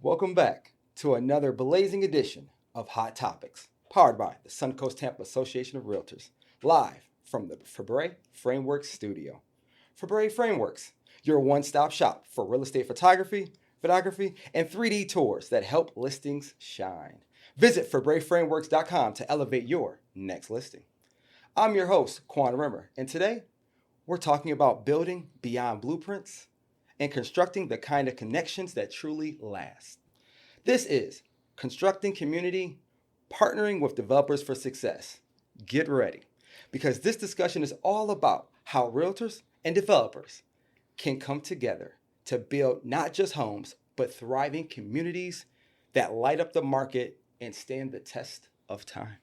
Welcome back to another blazing edition of Hot Topics, powered by the Suncoast Tampa Association of Realtors, live from the Fabre Frameworks studio. Fabre Frameworks, your one-stop shop for real estate photography, videography, and 3D tours that help listings shine. Visit FabreFrameworks.com to elevate your next listing. I'm your host, Quan Rimmer, and today we're talking about building beyond blueprints and constructing the kind of connections that truly last. This is Constructing Community, Partnering with Developers for Success. Get ready, because this discussion is all about how realtors and developers can come together to build not just homes, but thriving communities that light up the market and stand the test of time.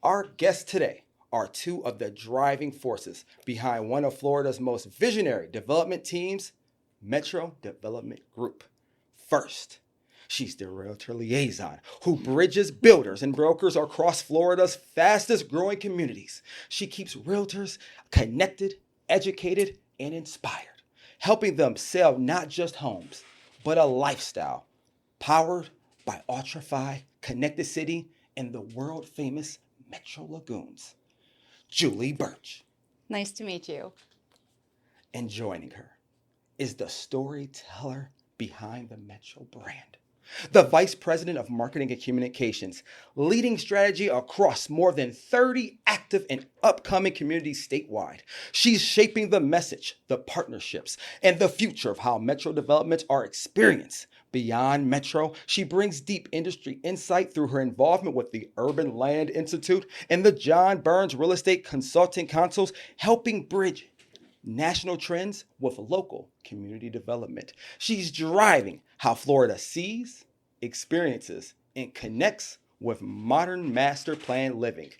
Our guests today are two of the driving forces behind one of Florida's most visionary development teams, Metro Development Group. First, she's the realtor liaison who bridges builders and brokers across Florida's fastest growing communities. She keeps realtors connected, educated, and inspired, helping them sell not just homes, but a lifestyle powered by Ultrafy, Connected City, and the world famous Metro Lagoons. Julie Birch. Nice to meet you. And joining her is the storyteller behind the Metro brand, the Vice President of Marketing and Communications, leading strategy across more than 30 active and upcoming communities statewide. She's shaping the message, the partnerships, and the future of how Metro developments are experienced. Beyond Metro, she brings deep industry insight through her involvement with the Urban Land Institute and the John Burns Real Estate Consulting Councils, helping bridge national trends with local community development. She's driving how Florida sees, experiences, and connects with modern master plan living.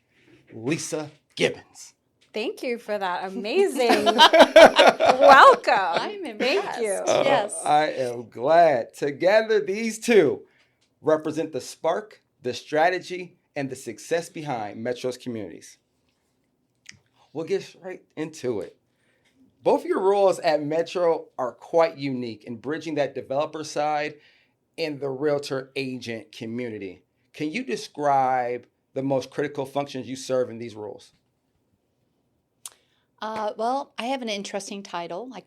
Lisa Gibbons. Thank you for that amazing welcome. I'm impressed. Thank you. Yes. I am glad. Together, these two represent the spark, the strategy, and the success behind Metro's communities. We'll get straight into it. Both your roles at Metro are quite unique in bridging that developer side and the realtor agent community. Can you describe the most critical functions you serve in these roles? Well, I have an interesting title. I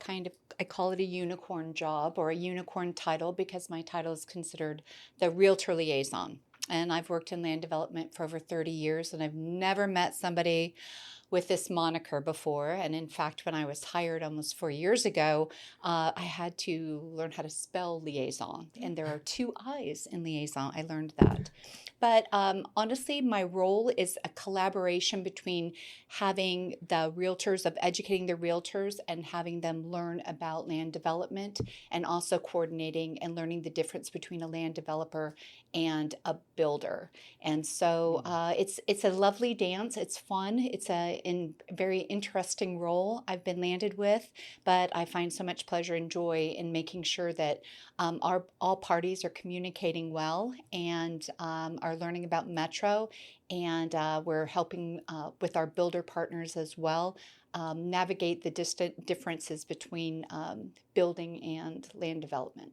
call it a unicorn job or a unicorn title because my title is considered the realtor liaison. And I've worked in land development for over 30 years, and I've never met somebody with this moniker before. And in fact, when I was hired almost 4 years ago, I had to learn how to spell liaison. And there are two I's in liaison. I learned that. But honestly, my role is a collaboration between having the realtors, of educating the realtors and having them learn about land development, and also coordinating and learning the difference between a land developer and a builder. And so it's a lovely dance. It's fun. It's a very interesting role I've been landed with, but I find so much pleasure and joy in making sure that all parties are communicating well and are learning about Metro, and we're helping with our builder partners as well navigate the distant differences between building and land development.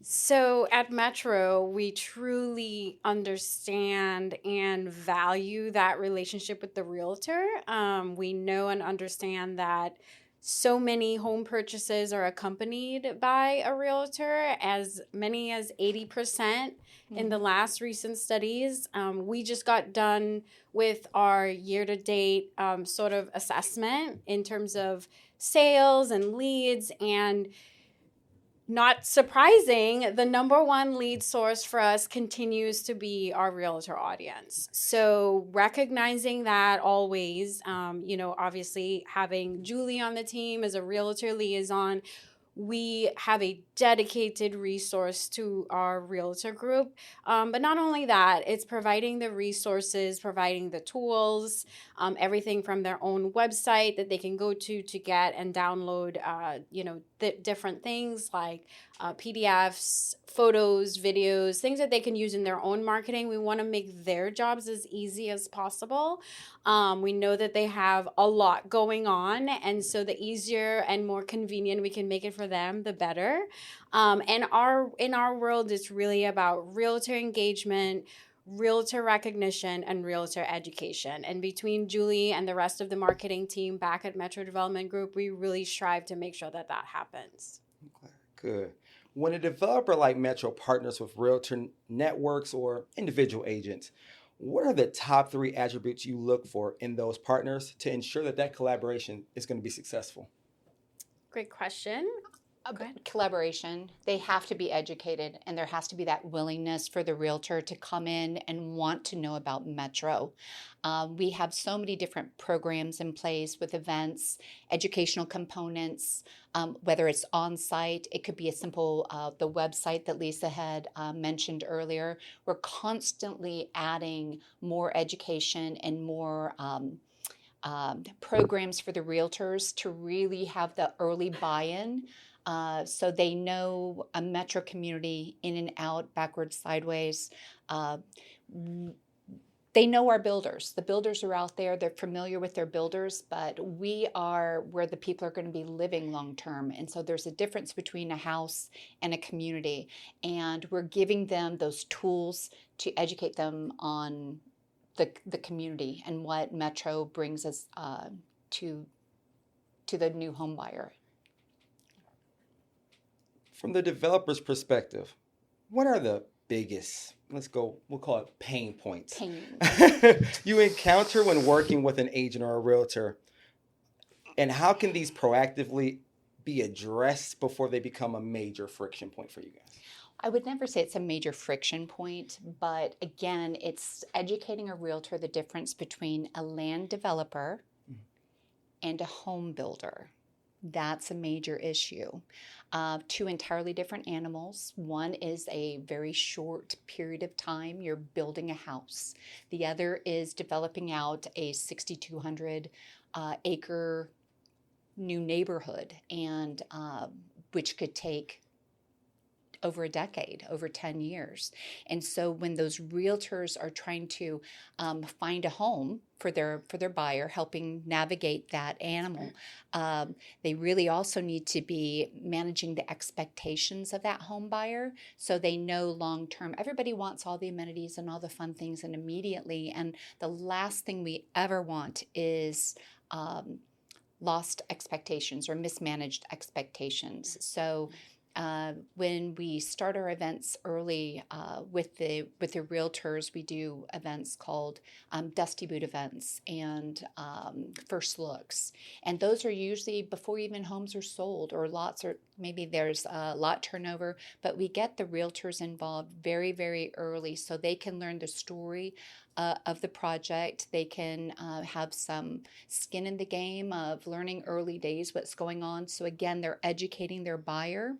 So at Metro, we truly understand and value that relationship with the realtor. We know and understand that so many home purchases are accompanied by a realtor, as many as 80% in the last recent studies. We just got done with our year-to-date sort of assessment in terms of sales and leads, and not surprising, the number one lead source for us continues to be our realtor audience. So recognizing that always, obviously having Julie on the team as a realtor liaison, we have a dedicated resource to our realtor group. But not only that, it's providing the resources, providing the tools, everything from their own website that they can go to get and download, different things like PDFs, photos, videos, things that they can use in their own marketing. We want to make their jobs as easy as possible. We know that they have a lot going on, and so the easier and more convenient we can make it for them, the better. And in our world, it's really about realtor engagement, realtor recognition, and realtor education. And between Julie and the rest of the marketing team back at Metro Development Group, we really strive to make sure that that happens. Okay, good. When a developer like Metro partners with realtor networks or individual agents, what are the top 3 attributes you look for in those partners to ensure that that collaboration is going to be successful? Great question. Collaboration. They have to be educated, and there has to be that willingness for the realtor to come in and want to know about Metro. We have so many different programs in place with events, educational components, whether it's on site, it could be a simple, the website that Lisa had mentioned earlier. We're constantly adding more education and more programs for the realtors to really have the early buy-in. So they know a Metro community in and out, backwards, sideways. They know our builders. The builders are out there. They're familiar with their builders, but we are where the people are going to be living long term. And so there's a difference between a house and a community. And we're giving them those tools to educate them on the community and what Metro brings us to the new home buyer. From the developer's perspective, what are the biggest, we'll call it pain points, you encounter when working with an agent or a realtor? And how can these proactively be addressed before they become a major friction point for you guys? I would never say it's a major friction point, but again, it's educating a realtor the difference between a land developer and a home builder. That's a major issue. 2 entirely different animals. One is a very short period of time. You're building a house. The other is developing out a 6,200 acre new neighborhood, and which could take over a decade, over 10 years. And so when those realtors are trying to find a home for their buyer, helping navigate that animal, they really also need to be managing the expectations of that home buyer so they know long term. Everybody wants all the amenities and all the fun things and immediately, and the last thing we ever want is lost expectations or mismanaged expectations. So when we start our events early with the realtors, we do events called Dusty Boot events and first looks, and those are usually before even homes are sold or lots, or maybe there's lot turnover. But we get the realtors involved very, very early so they can learn the story of the project. They can have some skin in the game of learning early days what's going on. So again, they're educating their buyer.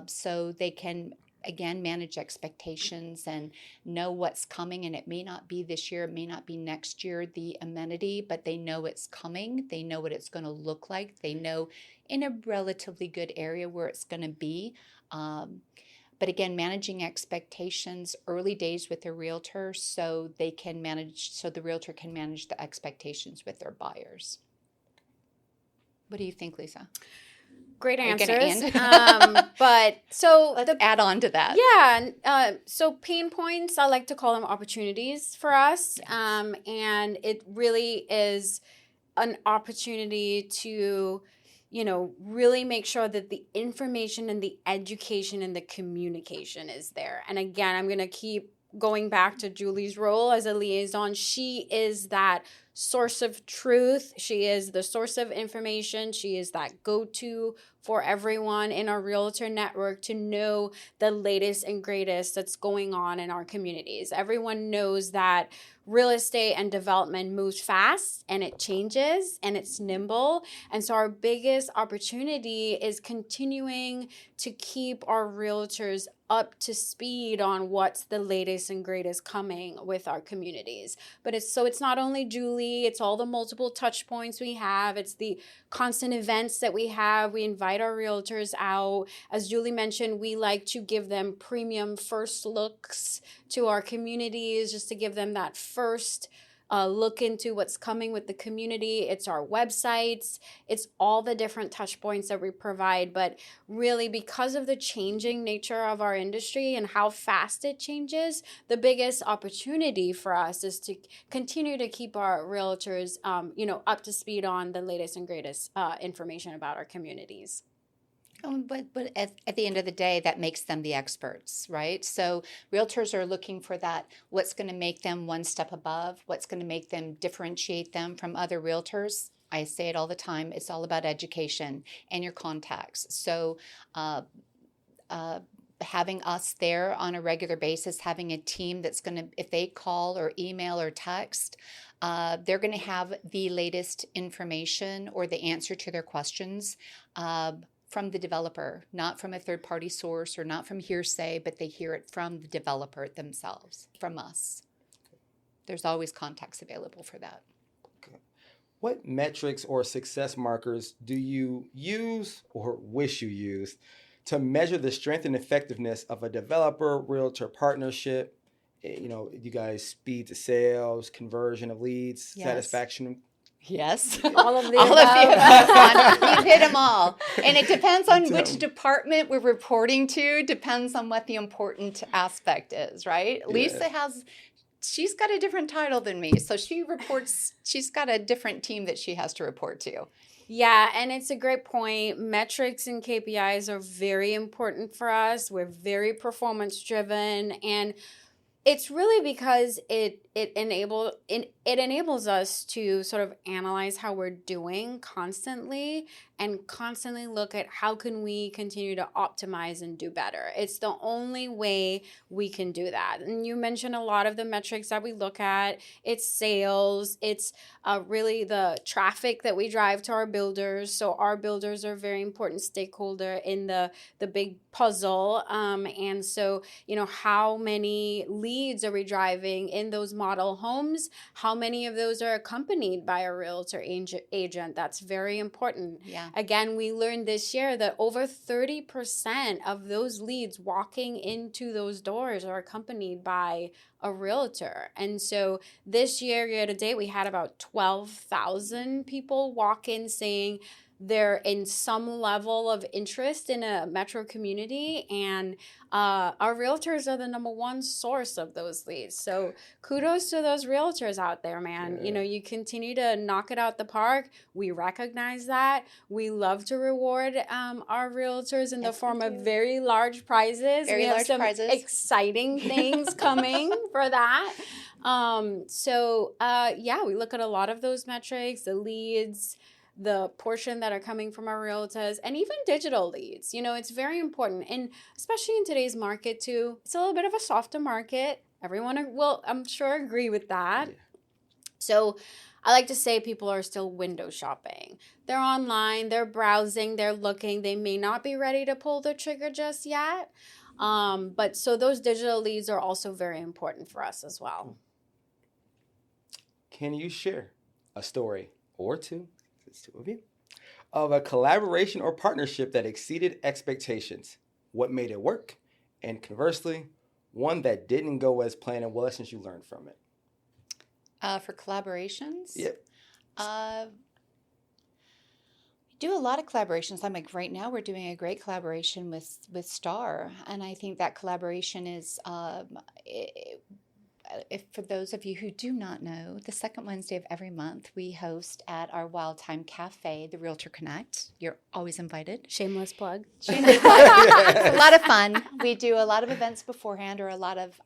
So they can, again, manage expectations and know what's coming. And it may not be this year, it may not be next year, the amenity, but they know it's coming. They know what it's going to look like. They know in a relatively good area where it's going to be. But again, managing expectations early days with their realtor so they can manage, so the realtor can manage the expectations with their buyers. What do you think, Lisa? Great answers. But so let's add on to that. Yeah. So pain points, I like to call them opportunities for us. And it really is an opportunity to, really make sure that the information and the education and the communication is there. And again, I'm going to keep going back to Julie's role as a liaison. She is that source of truth. She is the source of information. She is that go-to for everyone in our realtor network to know the latest and greatest that's going on in our communities. Everyone knows that real estate and development moves fast and it changes and it's nimble. And so our biggest opportunity is continuing to keep our realtors up to speed on what's the latest and greatest coming with our communities. But it's not only Julie, it's all the multiple touch points we have, it's the constant events that we have. We invite our realtors out. As Julie mentioned, we like to give them premium first looks to our communities, just to give them that first look into what's coming with the community. It's our websites. It's all the different touch points that we provide. But really, because of the changing nature of our industry and how fast it changes, the biggest opportunity for us is to continue to keep our realtors, up to speed on the latest and greatest information about our communities. But at the end of the day, that makes them the experts, right? So realtors are looking for that, what's going to make them one step above, what's going to make them differentiate them from other realtors. I say it all the time, it's all about education and your contacts. So having us there on a regular basis, having a team that's going to, if they call or email or text, they're going to have the latest information or the answer to their questions from the developer, not from a third-party source or not from hearsay, but they hear it from the developer themselves, from us. There's always contacts available for that. Okay. What metrics or success markers do you use or wish you used to measure the strength and effectiveness of a developer-realtor partnership? You guys, speed to sales, conversion of leads, Yes. satisfaction. Yes. All of the All above. of you. You've hit them all. And it depends on which department we're reporting to, depends on what the important aspect is, right? Yeah. Lisa she's got a different title than me. So she's got a different team that she has to report to. Yeah, and it's a great point. Metrics and KPIs are very important for us. We're very performance driven, and it's really because it enables us to sort of analyze how we're doing constantly and constantly look at how can we continue to optimize and do better. It's the only way we can do that. And you mentioned a lot of the metrics that we look at. It's sales. It's really the traffic that we drive to our builders. So our builders are a very important stakeholder in the big puzzle. And so, how many leads are we driving in those model homes? How many of those are accompanied by a realtor agent? That's very important. Yeah. Again, we learned this year that over 30% of those leads walking into those doors are accompanied by a realtor. And so this year to date, we had about 12,000 people walk in saying they're in some level of interest in a metro community, and our realtors are the number one source of those leads. So kudos to those realtors out there, man. Yeah. You continue to knock it out the park. We recognize that. We love to reward our realtors in the form of very large prizes. Very we have large some prizes. exciting things coming for that. We look at a lot of those metrics, the leads, the portion that are coming from our realtors, and even digital leads. It's very important. And especially in today's market too, it's a little bit of a softer market. Everyone will, I'm sure, agree with that. Yeah. So I like to say people are still window shopping. They're online, they're browsing, they're looking. They may not be ready to pull the trigger just yet. But so those digital leads are also very important for us as well. Can you share a story or two, it's two of you, of a collaboration or partnership that exceeded expectations? What made it work? And conversely, one that didn't go as planned, and what lessons you learned from it? For collaborations? Yep. We do a lot of collaborations. Right now we're doing a great collaboration with Star, and I think that collaboration is if for those of you who do not know, the second Wednesday of every month, we host at our Wild Time Cafe, the Realtor Connect. You're always invited. Shameless plug. Shameless plug. It's a lot of fun. We do a lot of events beforehand, or a lot of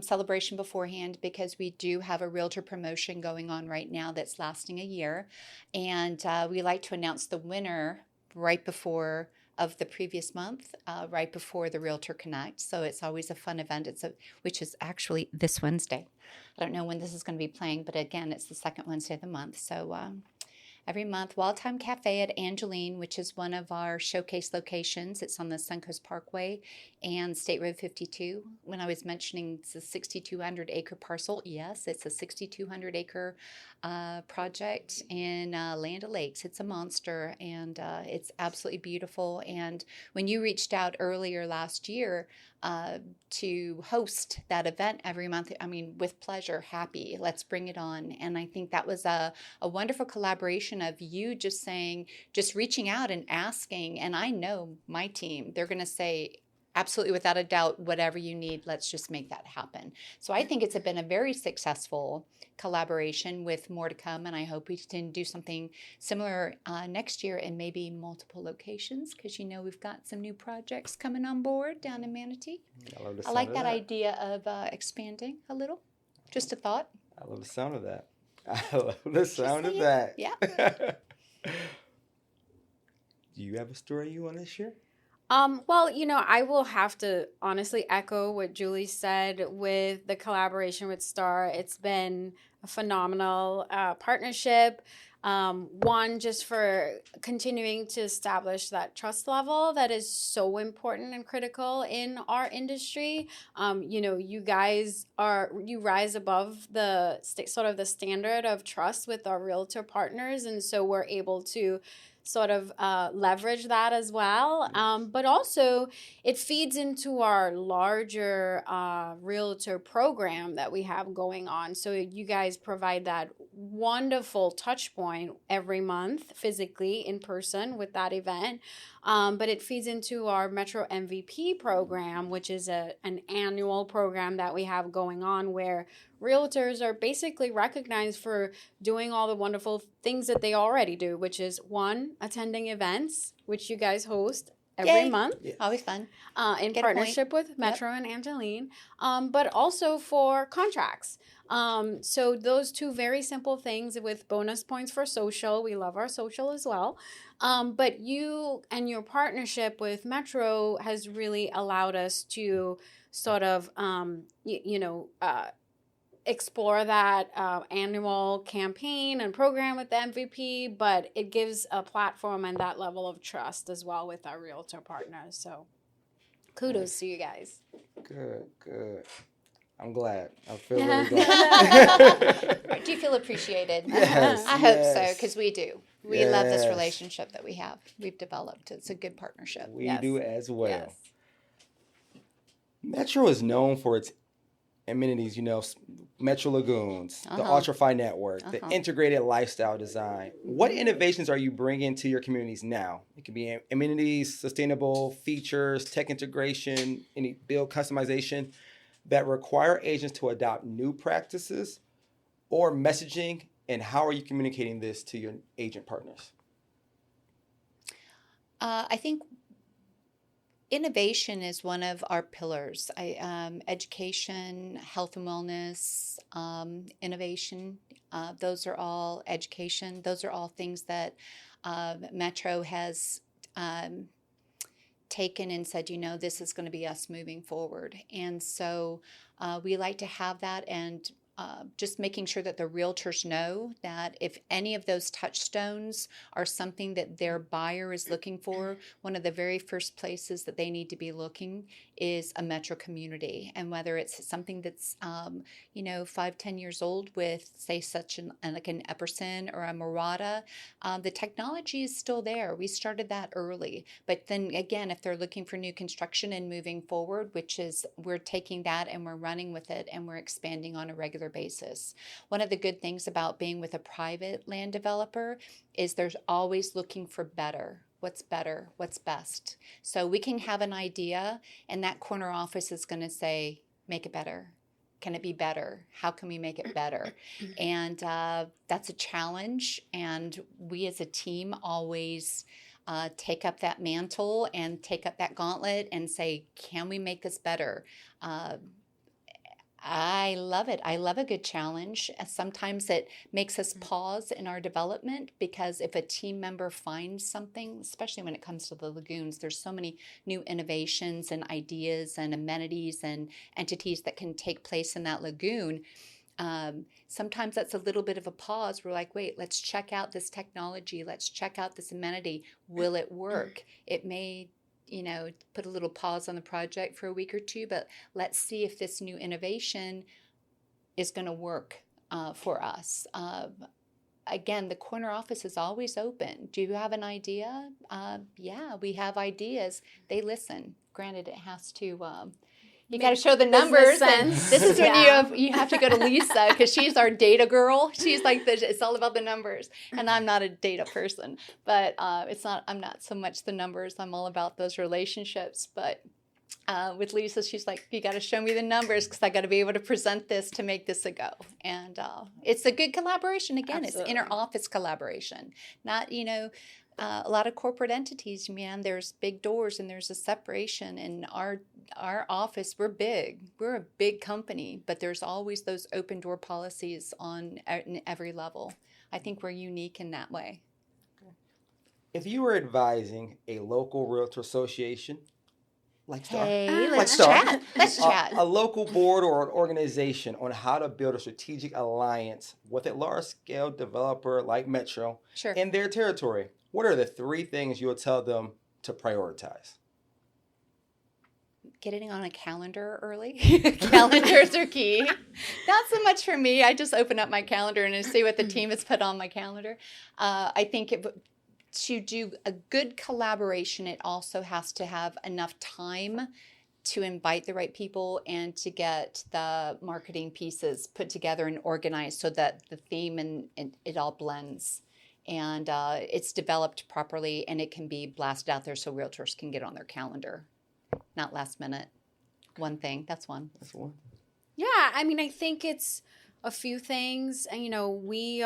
celebration beforehand, because we do have a realtor promotion going on right now that's lasting a year. And we like to announce the winner right before of the previous month, right before the Realtor Connect. So it's always a fun event, which is actually this Wednesday. I don't know when this is going to be playing, but again, it's the second Wednesday of the month. So every month. Wild Time Cafe at Angeline, which is one of our showcase locations. It's on the Suncoast Parkway and State Road 52. When I was mentioning it's a 6,200 acre parcel, yes, it's a 6,200 acre project in Land O'Lakes. It's a monster, and it's absolutely beautiful. And when you reached out earlier last year to host that event every month, I mean, with pleasure, happy, let's bring it on. And I think that was a wonderful collaboration of you just saying, just reaching out and asking. And I know my team, they're going to say, absolutely, without a doubt, whatever you need, let's just make that happen. So I think it's been a very successful collaboration with more to come, and I hope we can do something similar next year and maybe multiple locations, because we've got some new projects coming on board down in Manatee. I like that idea of expanding a little. Just a thought. I love the sound of that. I love the sound of that. Yeah. Do you have a story you want to share? Well, I will have to honestly echo what Julie said with the collaboration with Star. It's been a phenomenal partnership. One, just for continuing to establish that trust level that is so important and critical in our industry. You guys you rise above the sort of the standard of trust with our realtor partners, and so we're able to sort of leverage that as well. But also it feeds into our larger realtor program that we have going on. So you guys provide that wonderful touch point every month, physically in person with that event. But it feeds into our Metro MVP program, which is an annual program that we have going on where realtors are basically recognized for doing all the wonderful things that they already do, which is one, attending events, which you guys host every month. Yes. Always fun. In partnership with Metro and Angeline, but also for contracts. So those two very simple things with bonus points for social. We love our social as well. But you and your partnership with Metro has really allowed us to sort of, explore that annual campaign and program with the MVP, but it gives a platform and that level of trust as well with our realtor partners. So kudos to you guys. Good. I'm glad. I feel really glad. Do you feel appreciated? Yes. I hope so, because we do. We love this relationship that we've developed. It's a good partnership. We do as well. Yes. Metro is known for its amenities, Metro Lagoons, the Ultra-Fi network, the integrated lifestyle design. What innovations are you bringing to your communities now? It could be amenities, sustainable features, tech integration, any build customization that require agents to adopt new practices or messaging, and how are you communicating this to your agent partners? I think innovation is one of our pillars. Education, health and wellness, innovation, those are all education. Those are all things that Metro has taken and said, this is going to be us moving forward. And so we like to have that, and just making sure that the realtors know that if any of those touchstones are something that their buyer is looking for, one of the very first places that they need to be looking is a Metro community. And whether it's something that's 5-10 years old with, say, such an Epperson or a Murata, the technology is still there. We started that early. But then again, if they're looking for new construction and moving forward, which is, we're taking that and we're running with it and we're expanding on a regular basis. One of the good things about being with a private land developer is there's always looking for better. What's better? What's best? So we can have an idea, and that corner office is going to say, make it better. Can it be better? How can we make it better? And that's a challenge. And we as a team always take up that mantle and take up that gauntlet and say, can we make this better? I love it. I love a good challenge. Sometimes it makes us pause in our development, because if a team member finds something, especially when it comes to the lagoons, there's so many new innovations and ideas and amenities and entities that can take place in that lagoon. Sometimes that's a little bit of a pause. We're like, wait, let's check out this technology. Let's check out this amenity. Will it work? It may, put a little pause on the project for a week or two, but let's see if this new innovation is going to work for us. Again, the corner office is always open. Do you have an idea? Yeah, we have ideas. They listen. Granted, it has to. You got to show the numbers. And this is when you have to go to Lisa, because she's our data girl. She's like, it's all about the numbers, and I'm not a data person. But I'm not so much the numbers. I'm all about those relationships. But with Lisa, she's like, you got to show me the numbers, because I got to be able to present this to make this a go. And it's a good collaboration. Again, Absolutely. It's inter-office collaboration. Not, a lot of corporate entities, man, there's big doors and there's a separation. And our office, we're big. We're a big company, but there's always those open door policies on every level. I think we're unique in that way. If you were advising a local realtor association, let's chat. Let's chat. A local board or an organization on how to build a strategic alliance with a large-scale developer like Metro in their territory, what are the 3 things you'll tell them to prioritize? Getting on a calendar early. Calendars are key. Not so much for me. I just open up my calendar and see what the team has put on my calendar. I think to do a good collaboration, it also has to have enough time to invite the right people and to get the marketing pieces put together and organized so that the theme and it all blends. And it's developed properly, and it can be blasted out there so realtors can get on their calendar. Not last minute. One thing. That's one. Yeah, I mean, I think it's a few things. And, we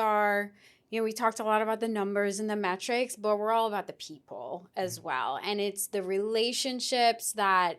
talked a lot about the numbers and the metrics, but we're all about the people as well. And it's the relationships that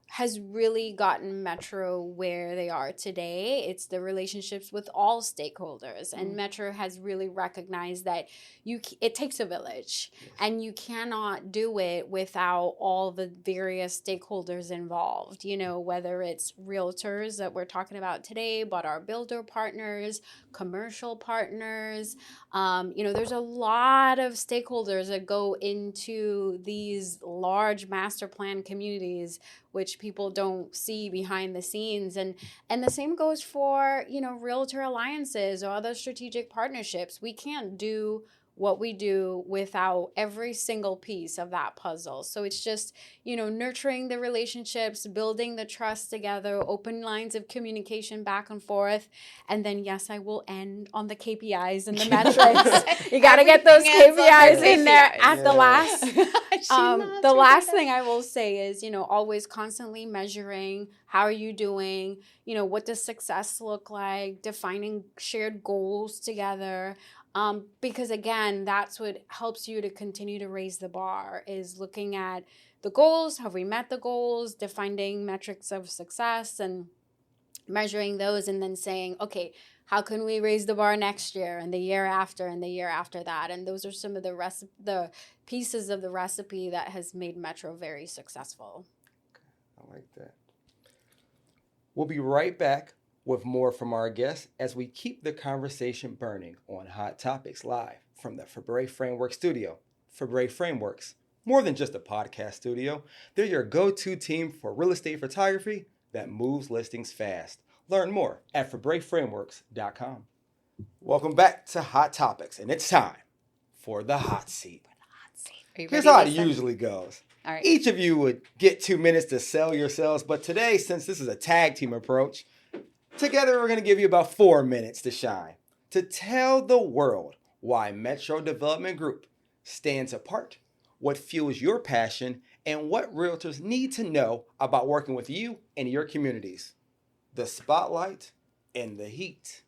has really gotten Metro where they are today. It's the relationships with all stakeholders. And Metro has really recognized that it takes a village, and you cannot do it without all the various stakeholders involved, whether it's realtors that we're talking about today, but our builder partners, commercial partners. There's a lot of stakeholders that go into these large master plan communities, which people don't see behind the scenes. And the same goes for, realtor alliances or other strategic partnerships. We can't do what we do without every single piece of that puzzle. So it's just, nurturing the relationships, building the trust together, open lines of communication back and forth. And then, yes, I will end on the KPIs and the metrics. You got to get those KPIs in there at the last. The last thing I will say is, always constantly measuring. How are you doing? What does success look like? Defining shared goals together. Because again, that's what helps you to continue to raise the bar, is looking at the goals. Have we met the goals? Defining metrics of success and measuring those, and then saying, okay, how can we raise the bar next year and the year after and the year after that? And those are some of the pieces of the recipe that has made Metro very successful. I like that. We'll be right back with more from our guests as we keep the conversation burning on Hot Topics live from the Fabre Framework Studio. Fabre Frameworks, more than just a podcast studio. They're your go-to team for real estate photography that moves listings fast. Learn more at FabreFrameworks.com. Welcome back to Hot Topics, and it's time for the hot seat. Here's how it usually goes. All right. Each of you would get 2 minutes to sell yourselves, but today, since this is a tag team approach, together we're going to give you about 4 minutes to shine, to tell the world why Metro Development Group stands apart, what fuels your passion, and what realtors need to know about working with you and your communities. The spotlight and the heat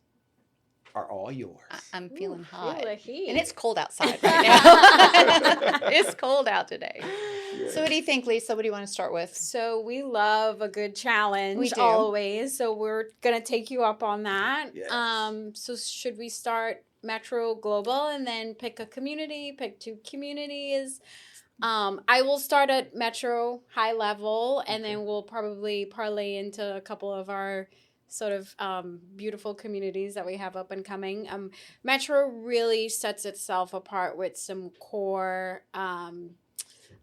are all yours. I'm feeling hot. Feel the heat. And it's cold outside right now. It's cold out today. Yeah. So what do you think, Lisa? What do you want to start with? So we love a good challenge We do. always. So we're going to take you up on that. Yes. So should we start Metro Global and then pick a community, pick 2 communities? I will start at Metro high level, and then we'll probably parlay into a couple of our sort of beautiful communities that we have up and coming. Metro really sets itself apart with some core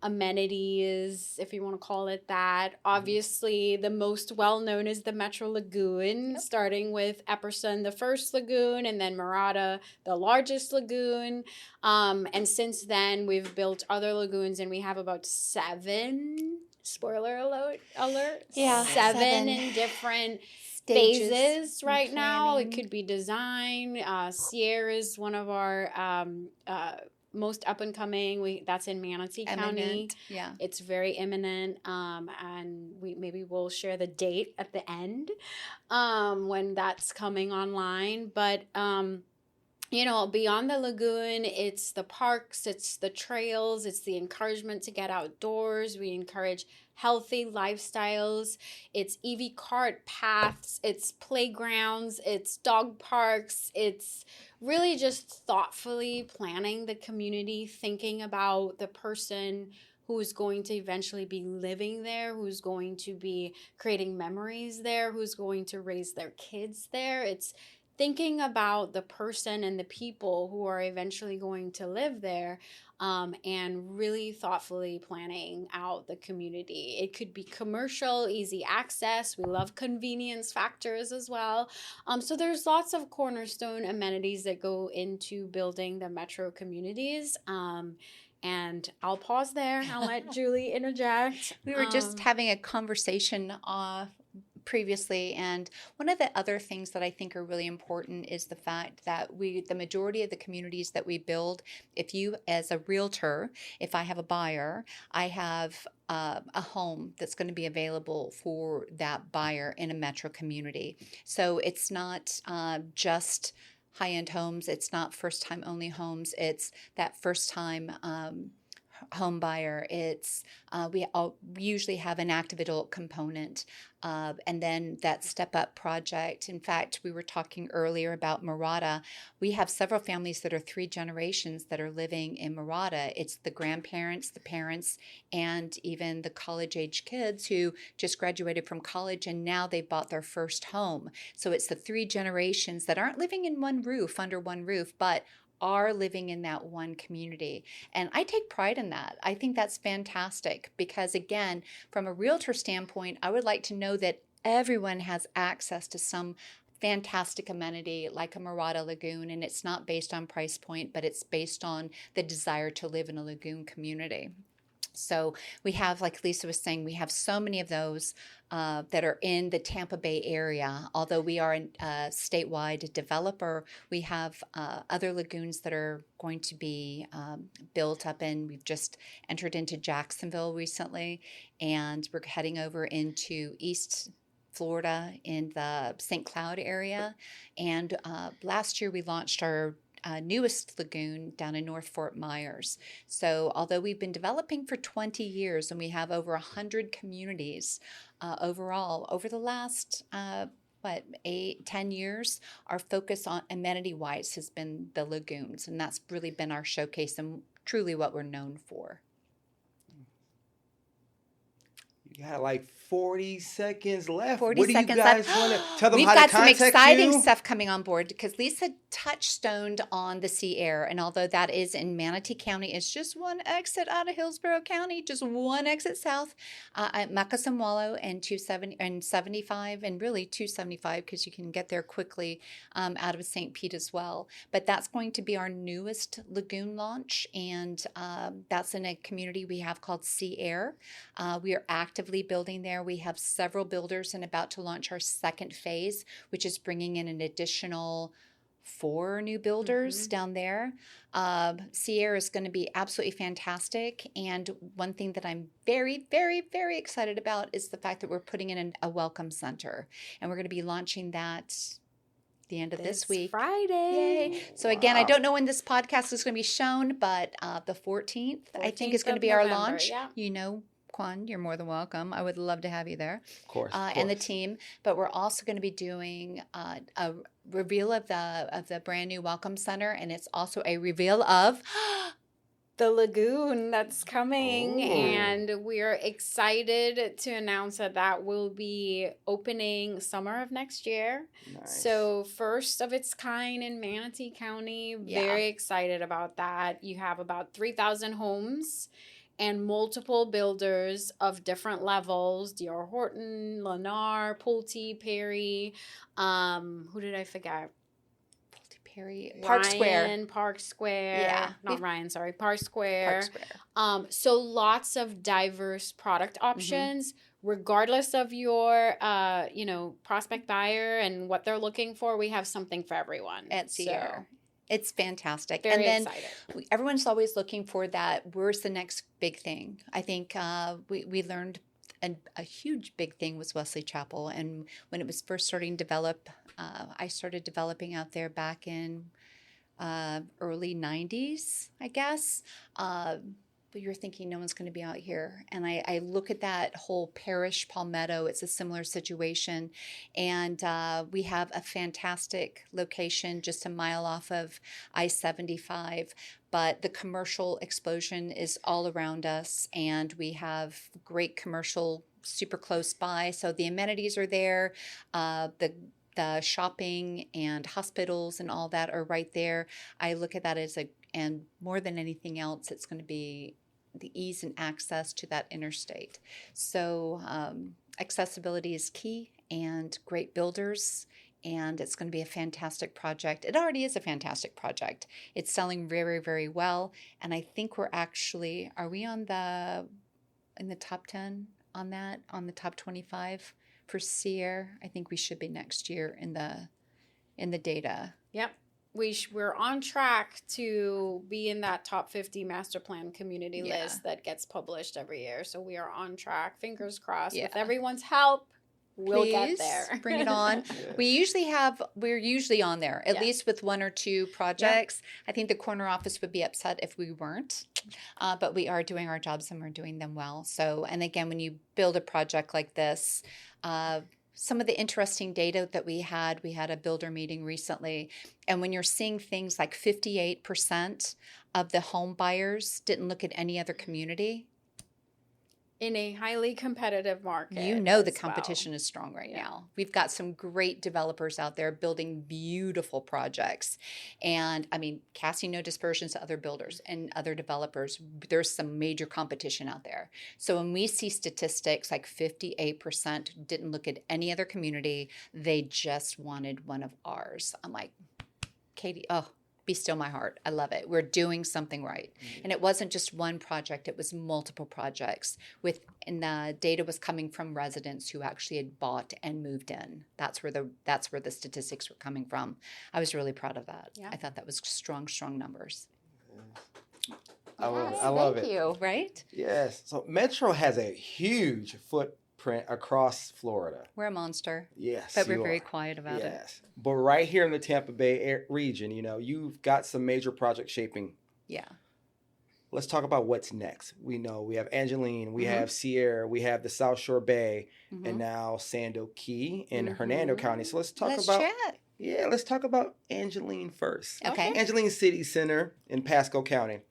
amenities, if you want to call it that. Obviously, the most well-known is the Metro Lagoon, starting with Epperson, the first lagoon, and then Murata, the largest lagoon. And since then, we've built other lagoons, and we have about 7, spoiler alert, Yeah, 7 in different stages phases right now. It planning. could be design. Sierra is one of our most up and coming. That's in Manatee County. Eminent, yeah. It's very imminent, and we'll share the date at the end when that's coming online. But beyond the lagoon, it's the parks, it's the trails, it's the encouragement to get outdoors. We encourage healthy lifestyles. It's EV cart paths, it's playgrounds, it's dog parks. It's really just thoughtfully planning the community, thinking about the person who is going to eventually be living there, who's going to be creating memories there, who's going to raise their kids there. It's thinking about the person and the people who are eventually going to live there, and really thoughtfully planning out the community. It could be commercial, easy access. We love convenience factors as well. So there's lots of cornerstone amenities that go into building the metro communities. And I'll pause there. I'll let Julie interject. We were just having a conversation previously, and one of the other things that I think are really important is the fact that the majority of the communities that we build, if you as a realtor, if I have a buyer, I have a home that's going to be available for that buyer in a metro community. So it's not just high-end homes, it's not first-time only homes, it's that first-time home buyer. It's we usually have an active adult component, and then that step up project. In fact, we were talking earlier about Murata. We have several families that are 3 generations that are living in Murata. It's the grandparents, the parents, and even the college age kids who just graduated from college and now they bought their first home. So it's the 3 generations that aren't living in under one roof, but are living in that one community. And I take pride in that. I think that's fantastic because, again, from a realtor standpoint, I would like to know that everyone has access to some fantastic amenity like a Murata Lagoon, and it's not based on price point, but it's based on the desire to live in a lagoon community. So we have, like Lisa was saying, we have so many of those that are in the Tampa Bay area. Although we are a statewide developer, we have other lagoons that are going to be built up in. We've just entered into Jacksonville recently, and we're heading over into East Florida in the St. Cloud area. And last year we launched our newest lagoon down in North Fort Myers. So although we've been developing for 20 years and we have over 100 communities overall, over the last 8-10 years, our focus on amenity-wise has been the lagoons, and that's really been our showcase and truly what we're known for. You got like 40 seconds left. 40 what do seconds you guys left. want to tell them We've how got to some contact exciting you? stuff coming on board because Lisa touchstoned on the Sea Air, and although that is in Manatee County, it's just one exit out of Hillsborough County, just one exit south at Macassamwalo and 75, and really 275 because you can get there quickly out of St. Pete as well. But that's going to be our newest lagoon launch, and that's in a community we have called Sea Air. We are actively building there. We have several builders and about to launch our second phase, which is bringing in an additional 4 new builders down there. Sierra is going to be absolutely fantastic. And one thing that I'm very, very, very excited about is the fact that we're putting in a welcome center. And we're going to be launching that the end of this week. Friday. Yay. So again, I don't know when this podcast is going to be shown, but the 14th I think is going to be our launch. Yeah. You know, Quan, you're more than welcome. I would love to have you there. Of course. And the team. But we're also going to be doing a reveal of the brand new Welcome Center, and it's also a reveal of the lagoon that's coming, Oh. and we're excited to announce that will be opening summer of next year. Nice. So first of its kind in Manatee County. Yeah. Very excited about that. You have about 3,000 homes and multiple builders of different levels: D.R. Horton, Lennar, Pulte, Perry. Who did I forget? Perry, Park Square. Ryan, Park Square. Yeah. Not Ryan, sorry. Park Square. Park Square. So lots of diverse product options, regardless of your, prospect buyer and what they're looking for. We have something for everyone. At Sierra. It's fantastic. Very and then excited. Everyone's always looking for that. Where's the next big thing? I think we learned a huge big thing was Wesley Chapel. And when it was first starting to develop, I started developing out there back in early 90s, I guess. But you're thinking no one's going to be out here. And I look at that whole parish, Palmetto, it's a similar situation. And we have a fantastic location just a mile off of I-75. But the commercial explosion is all around us. And we have great commercial super close by. So the amenities are there. The shopping and hospitals and all that are right there. I look at that and more than anything else, it's going to be the ease and access to that interstate. So accessibility is key, and great builders, and it's going to be a fantastic project. It already is a fantastic project. It's selling very, very well, and I think are we in the top 10 on that, on the top 25 for Sierra? I think we should be next year in the data. Yep. We're on track to be in that top 50 master plan community list that gets published every year. So we are on track. Fingers crossed. With everyone's help, we'll get there. Bring it on. Yeah. We're usually on there, at least with one or two projects. I think the corner office would be upset if we weren't, but we are doing our jobs and we're doing them well. So, and again, when you build a project like this, some of the interesting data that we had a builder meeting recently, and when you're seeing things like 58% of the home buyers didn't look at any other community. In a highly competitive market. The competition is strong right now. We've got some great developers out there building beautiful projects. And I mean, casting no dispersions to other builders and other developers. There's some major competition out there. So when we see statistics like 58% didn't look at any other community, they just wanted one of ours. I'm like, Katie, be still my heart. I love it. We're doing something right. And it wasn't just one project, it was multiple projects and the data was coming from residents who actually had bought and moved in. That's where the statistics were coming from. I was really proud of that. Yeah. I thought that was strong numbers. Yes. I love it. Thank you, right? Yes. So Metro has a huge footprint across Florida. We're a monster. Yes. But we're very quiet about it. Yes. But right here in the Tampa Bay region, you've got some major projects shaping. Yeah. Let's talk about what's next. We know we have Angeline, we have Sierra, we have the South Shore Bay, and now Sando Key in Hernando County. So let's talk about Angeline first. Okay. Angeline City Center in Pasco County.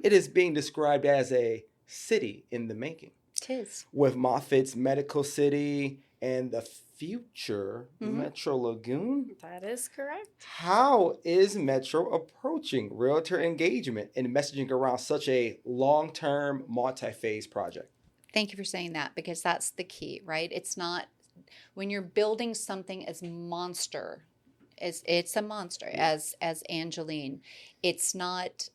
It is being described as a city in the making. It is. With Moffitt's Medical City and the future Metro Lagoon. That is correct. How is Metro approaching realtor engagement and messaging around such a long-term, multi-phase project? Thank you for saying that, because that's the key, right? It's not, when you're building something as monster, it's a monster, as Angeline, it's not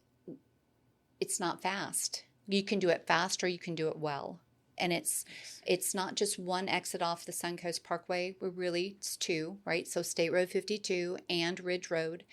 fast. You can do it fast or you can do it well. And it's not just one exit off the Suncoast Parkway. It's two, right? So State Road 52 and Ridge Road.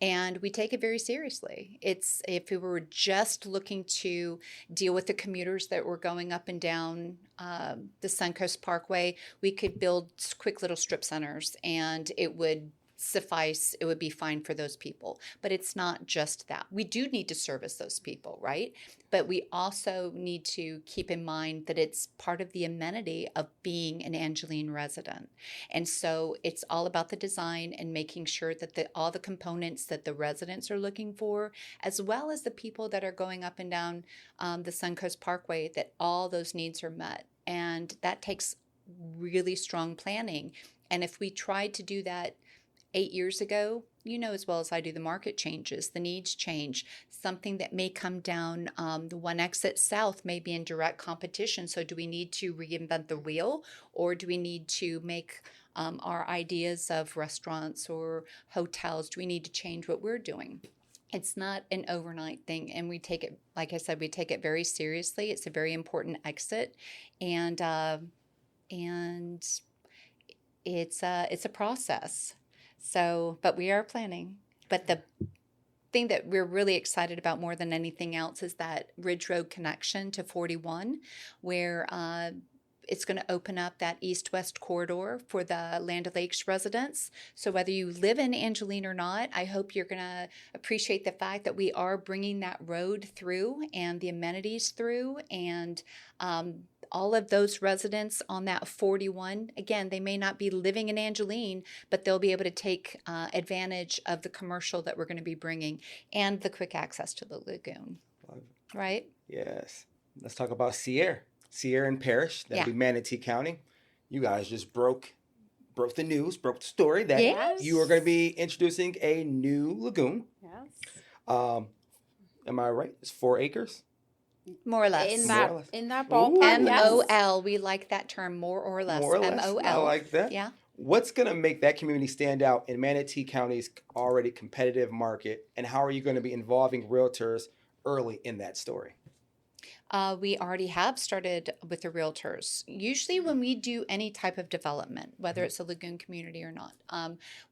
And we take it very seriously. If we were just looking to deal with the commuters that were going up and down the Suncoast Parkway, we could build quick little strip centers and it would suffice. It would be fine for those people. But it's not just that. We do need to service those people, right? But we also need to keep in mind that it's part of the amenity of being an Angeline resident. And so it's all about the design and making sure that all the components that the residents are looking for, as well as the people that are going up and down the Suncoast Parkway, that all those needs are met. And that takes really strong planning. And if we tried to do that 8 years ago, you know as well as I do, the market changes, the needs change. Something that may come down the one exit south may be in direct competition. So do we need to reinvent the wheel, or do we need to make our ideas of restaurants or hotels, do we need to change what we're doing? It's not an overnight thing, and we take it, like I said, we take it very seriously. It's a very important exit, and it's a process. So, but we are planning. But the thing that we're really excited about more than anything else is that Ridge Road connection to 41, where it's going to open up that east-west corridor for the Land O'Lakes residents. So whether you live in Angeline or not, I hope you're going to appreciate the fact that we are bringing that road through and the amenities through, and all of those residents on that 41, again, they may not be living in Angeline, but they'll be able to take advantage of the commercial that we're going to be bringing and the quick access to the lagoon. Right? Yes. Let's talk about Sierra and Parrish. That'd be Manatee County. You guys just broke the news, broke the story that you are going to be introducing a new lagoon. Yes. Am I right? It's 4 acres? More or less. In that ballpark. MOL. We like that term, more or less. More or less. MOL. I like that. Yeah. What's going to make that community stand out in Manatee County's already competitive market, and how are you going to be involving realtors early in that story? We already have started with the realtors. Usually when we do any type of development, whether it's a lagoon community or not,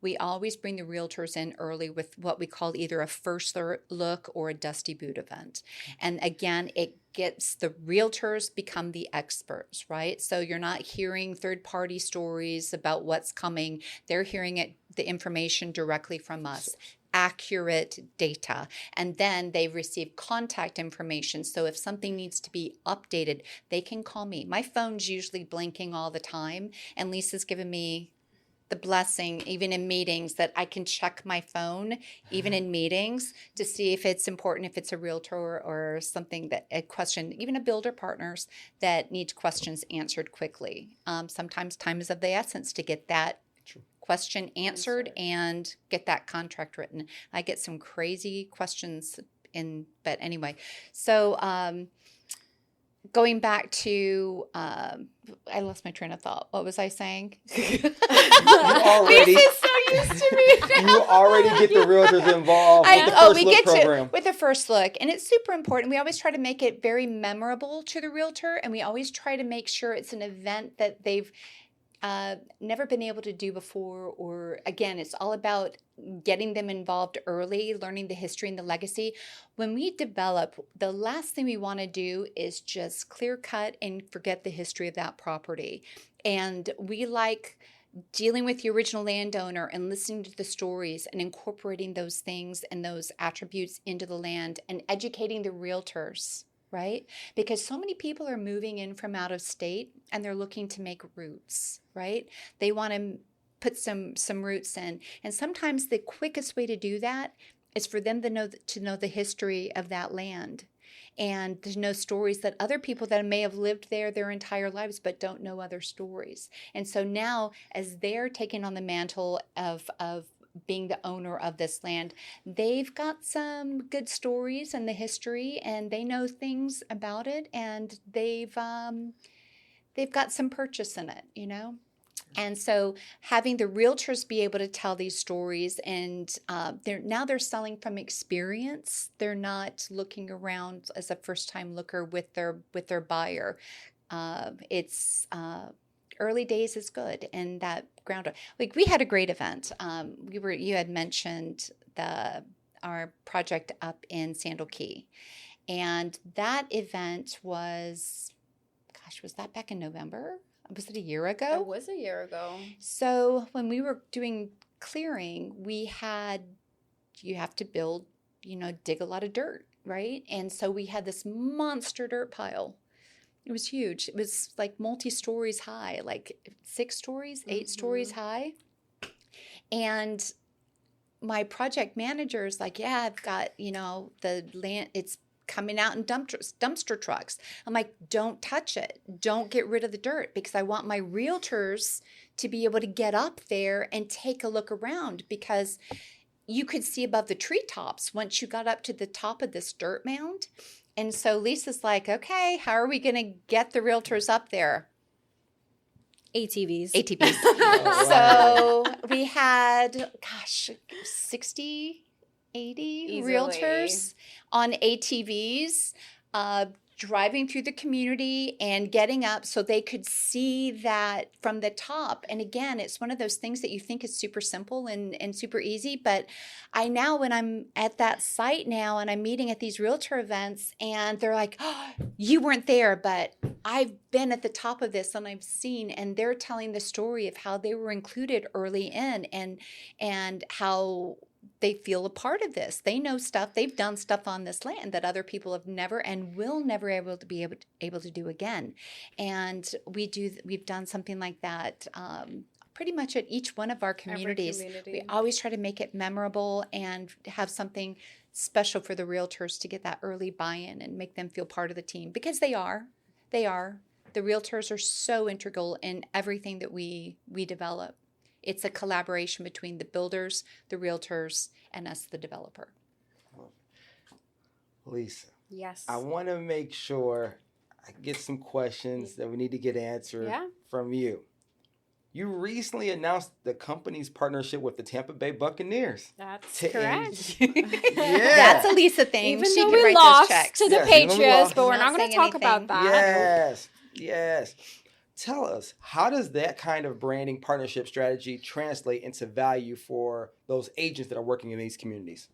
we always bring the realtors in early with what we call either a first look or a dusty boot event. And again, it gets the realtors become the experts, right? So you're not hearing third-party stories about what's coming. They're hearing the information directly from us. Accurate data, and then they receive contact information. So if something needs to be updated, they can call me. My phone's usually blinking all the time, and Lisa's given me the blessing, even in meetings, that I can check my phone, even in meetings, to see if it's important, if it's a realtor or something, that a question, even a builder partners that needs questions answered quickly. Sometimes time is of the essence to get that question answered and get that contract written. I get some crazy questions but anyway. So going back to, I lost my train of thought. What was I saying? You already, Lisa's so used to me. You already get the realtors involved with the first look program. With the first look. And it's super important. We always try to make it very memorable to the realtor, and we always try to make sure it's an event that they've never been able to do before, or again, it's all about getting them involved early, learning the history and the legacy. When we develop, the last thing we want to do is just clear cut and forget the history of that property. And we like dealing with the original landowner and listening to the stories and incorporating those things and those attributes into the land and educating the realtors. Right? Because so many people are moving in from out of state and they're looking to make roots, right? They want to put some roots in. And sometimes the quickest way to do that is for them to know the history of that land and to know stories that other people that may have lived there their entire lives but don't know other stories. And so now, as they're taking on the mantle of being the owner of this land, they've got some good stories and the history, and they know things about it, and they've got some purchase in it, you know. And so having the realtors be able to tell these stories, and they're selling from experience. They're not looking around as a first-time looker with their buyer. It's early days is good, and that ground, like we had a great event. You had mentioned our project up in Sandal Key, and that event was that back in November? Was it a year ago? It was a year ago. So when we were doing clearing, you have to build, dig a lot of dirt, right? And so we had this monster dirt pile. It was huge. It was like multi-stories high, like 6 stories, 8 stories high. And my project manager is like, yeah, I've got, the land, it's coming out in dumpster trucks. I'm like, don't touch it. Don't get rid of the dirt, because I want my realtors to be able to get up there and take a look around, because you could see above the treetops once you got up to the top of this dirt mound. And so Lisa's like, okay, how are we going to get the realtors up there? ATVs. So we had, 60, 80 Easily. realtors on ATVs, driving through the community and getting up so they could see that from the top. And again, it's one of those things that you think is super simple and super easy. But I now, when I'm at that site now and I'm meeting at these realtor events, and they're like, oh, you weren't there, but I've been at the top of this and I've seen, and they're telling the story of how they were included early in, and how they feel a part of this. They know stuff. They've done stuff on this land that other people have never and will never able to do again. And we've done something like that pretty much at each one of our communities. We always try to make it memorable and have something special for the realtors to get that early buy-in and make them feel part of the team, because they are. The realtors are so integral in everything that we develop. It's a collaboration between the builders, the realtors, and us, the developer. Lisa. Yes. I want to make sure I get some questions that we need to get answered from you. You recently announced the company's partnership with the Tampa Bay Buccaneers. That's correct. That's a Lisa thing. Even she though could we write lost those checks. to the Patriots, but we're not going to talk about that. Yes. Tell us, how does that kind of branding partnership strategy translate into value for those agents that are working in these communities?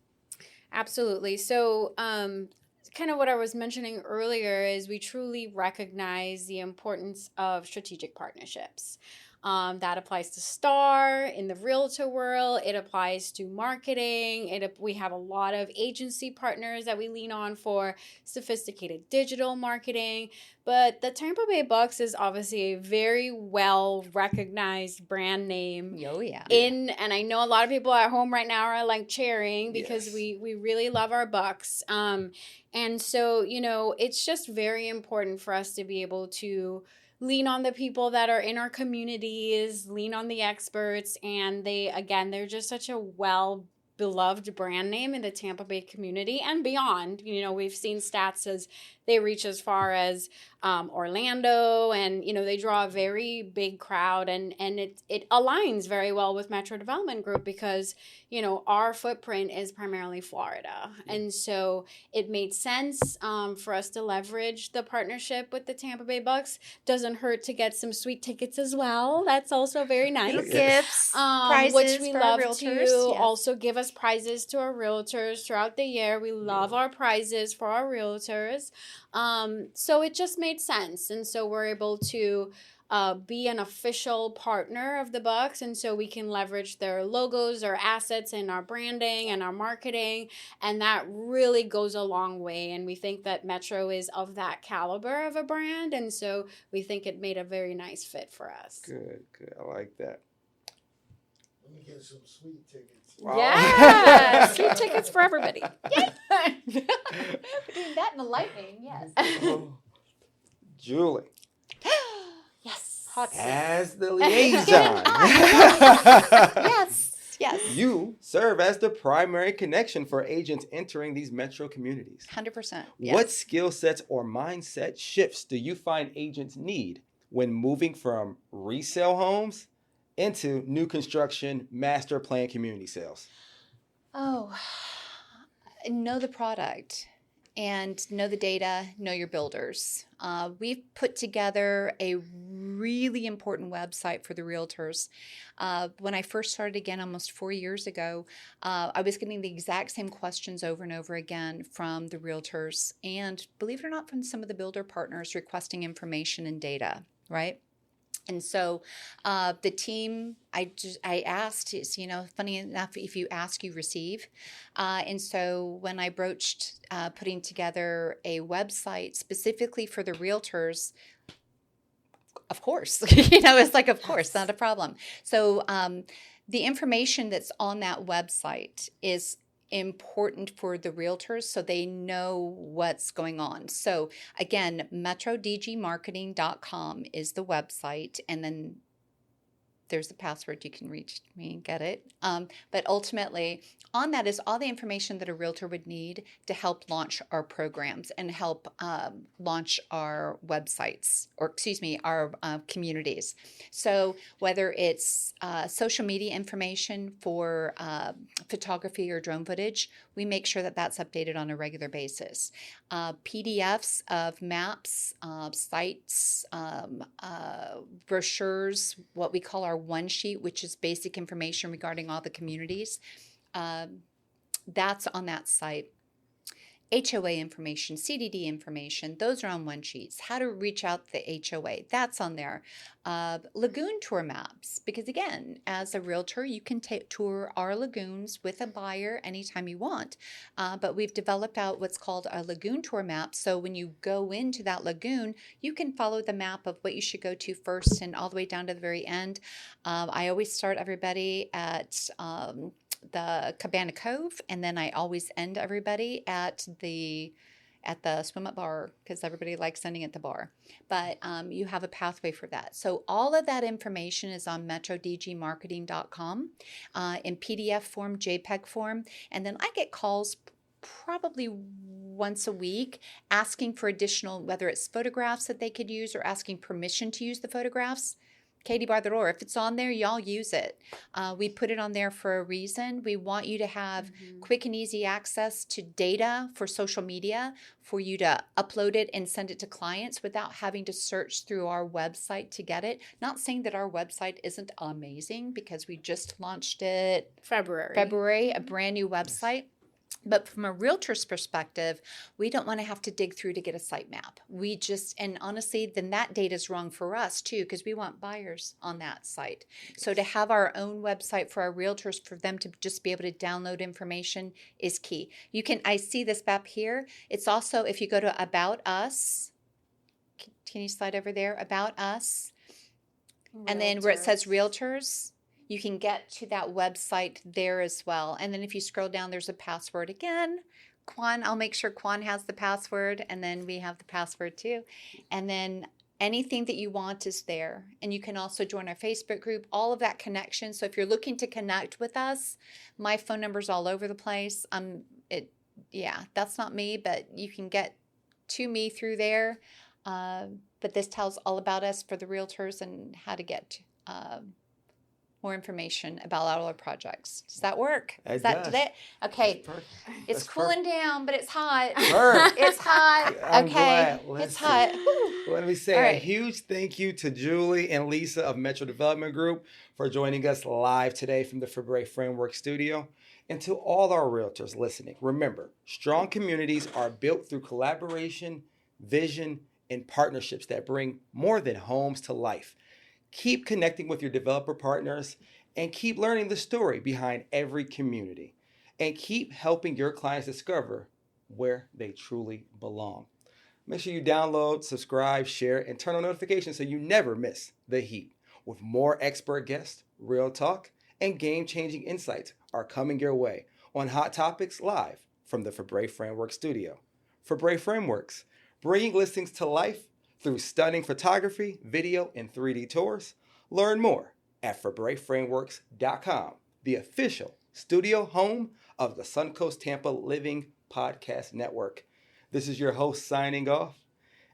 Absolutely. So, kind of what I was mentioning earlier is we truly recognize the importance of strategic partnerships. That applies to STAR in the realtor world. It applies to marketing. We have a lot of agency partners that we lean on for sophisticated digital marketing. But the Tampa Bay Bucks is obviously a very well recognized brand name. Oh, yeah. And I know a lot of people at home right now are like cheering because we really love our Bucks. And so, it's just very important for us to be able to lean on the people that are in our communities, lean on the experts, and they're just such a well-beloved brand name in the Tampa Bay community and beyond. We've seen stats as they reach as far as Orlando, and they draw a very big crowd, and it aligns very well with Metro Development Group because our footprint is primarily Florida, and so it made sense for us to leverage the partnership with the Tampa Bay Bucks. Doesn't hurt to get some sweet tickets as well. That's also very nice. Gifts, prizes, which we for love our to realtors. also give us prizes to our realtors throughout the year. We love our prizes for our realtors. So it just made sense. And so we're able to be an official partner of the Bucks. And so we can leverage their logos, their assets, and our branding and our marketing. And that really goes a long way. And we think that Metro is of that caliber of a brand. And so we think it made a very nice fit for us. Good. I like that. Let me get some sweet tickets. Wow. Yeah, sweet tickets for everybody. Between that and the lightning, yes. Julie. Yes. Hot seat. As the liaison. Yes. You serve as the primary connection for agents entering these metro communities. 100%. What skill sets or mindset shifts do you find agents need when moving from resale homes into new construction master plan community sales? Oh, know the product and know the data, know your builders. We've put together a really important website for the realtors. When I first started again almost 4 years ago, I was getting the exact same questions over and over again from the realtors, and believe it or not, from some of the builder partners requesting information and data, right? And so the team, I asked, is, funny enough, if you ask, you receive. And so when I broached putting together a website specifically for the realtors, of course, it's like, of course, not a problem. So the information that's on that website is important for the realtors so they know what's going on. So again, metrodgmarketing.com is the website, and then there's the password. You can reach me and get it. But ultimately, on that is all the information that a realtor would need to help launch our programs and help launch our websites, or excuse me, our communities. So whether it's social media information for photography or drone footage, we make sure that that's updated on a regular basis. PDFs of maps, sites, brochures, what we call our one sheet, which is basic information regarding all the communities. That's on that site. HOA information, CDD information, those are on one sheets. How to reach out to the HOA, that's on there. Lagoon tour maps, because again, as a realtor, you can tour our lagoons with a buyer anytime you want. But we've developed out what's called a lagoon tour map. So when you go into that lagoon, you can follow the map of what you should go to first and all the way down to the very end. I always start everybody at the Cabana Cove, and then I always end everybody at the swim up bar, because everybody likes ending at the bar. But you have a pathway for that. So all of that information is on metrodgmarketing.com in PDF form, JPEG form, and then I get calls probably once a week asking for additional, whether it's photographs that they could use or asking permission to use the photographs. Katie, bar the door. If it's on there, y'all use it. We put it on there for a reason. We want you to have quick and easy access to data for social media, for you to upload it and send it to clients without having to search through our website to get it. Not saying that our website isn't amazing, because we just launched it February, a brand new website. But from a realtor's perspective, we don't want to have to dig through to get a site map. And honestly, then that data is wrong for us too, because we want buyers on that site. So to have our own website for our realtors, for them to just be able to download information, is key. I see this map here. It's also, if you go to About Us, can you slide over there? About Us. And then where it says Realtors, you can get to that website there as well. And then if you scroll down, there's a password again. Quan, I'll make sure Quan has the password, and then we have the password too. And then anything that you want is there. And you can also join our Facebook group, all of that connection. So if you're looking to connect with us, my phone number's all over the place. That's not me, but you can get to me through there. But this tells all about us for the realtors and how to get more information about all our projects. Does that work? It Is that does. today? Okay. It's That's cooling down, but it's hot. Perfect. It's hot. I'm Okay. glad. It's hot. Whew. Let me say All a right. huge thank you to Julie and Lisa of Metro Development Group for joining us live today from the February Framework Studio. And to all our realtors listening, remember, strong communities are built through collaboration, vision, and partnerships that bring more than homes to life. Keep connecting with your developer partners and keep learning the story behind every community. And keep helping your clients discover where they truly belong. Make sure you download, subscribe, share, and turn on notifications so you never miss the heat. With more expert guests, real talk, and game-changing insights are coming your way on Hot Topics live from the February Framework Studio. February Frameworks, bringing listings to life through stunning photography, video, and 3D tours. Learn more at FebruaryFrameworks.com, the official studio home of the Suncoast Tampa Living Podcast Network. This is your host signing off.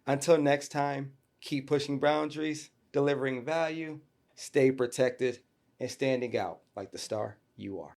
Until next time, keep pushing boundaries, delivering value, stay protected, and standing out like the star you are.